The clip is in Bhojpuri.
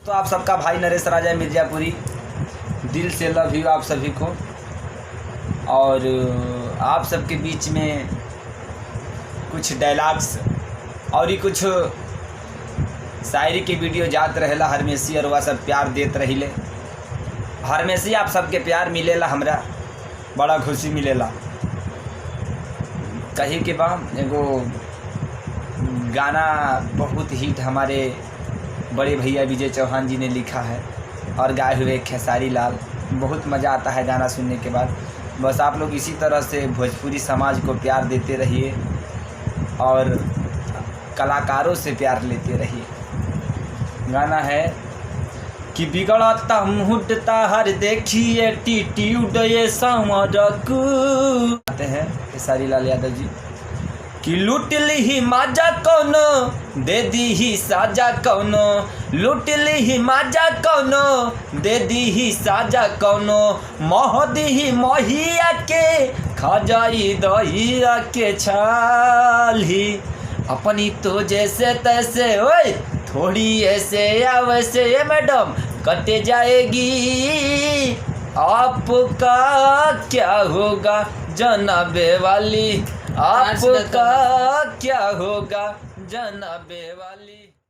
तो आप सबका भाई नरेश राजा मिर्ज़ापुरी दिल से लव यू आप सभी को। और आप सबके बीच में कुछ डायलॉग्स और ही कुछ शायरी के वीडियो जात रहेला हरमेशी, और वह सब प्यार देत रहिले हरमेशी। आप सबके प्यार मिलेला, हमरा बड़ा खुशी मिलेला। कहीं के बाद एगो गाना बहुत हिट हमारे बड़े भैया विजय चौहान जी ने लिखा है और गाए हुए खेसारी लाल। बहुत मज़ा आता है गाना सुनने के बाद। बस आप लोग इसी तरह से भोजपुरी समाज को प्यार देते रहिए और कलाकारों से प्यार लेते रहिए। गाना है कि बिगड़ता मुहूर्ता हर देखिए एटीट्यूड ये समरकू। आते हैं खेसारी लाल यादव जी कि लूट ली माजा कौनो दे दी ही साजा कौनो, लूट ली माजा कौनो दे दी ही साजा कौनो, मोह दी ही मोहिया के खा जाई दहिया के छाली। अपनी तो जैसे तैसे ओए थोड़ी ऐसे या वैसे मैडम कटे जाएगी, आपका क्या होगा जनाबे वाली, आपका क्या होगा जनाबे वाली।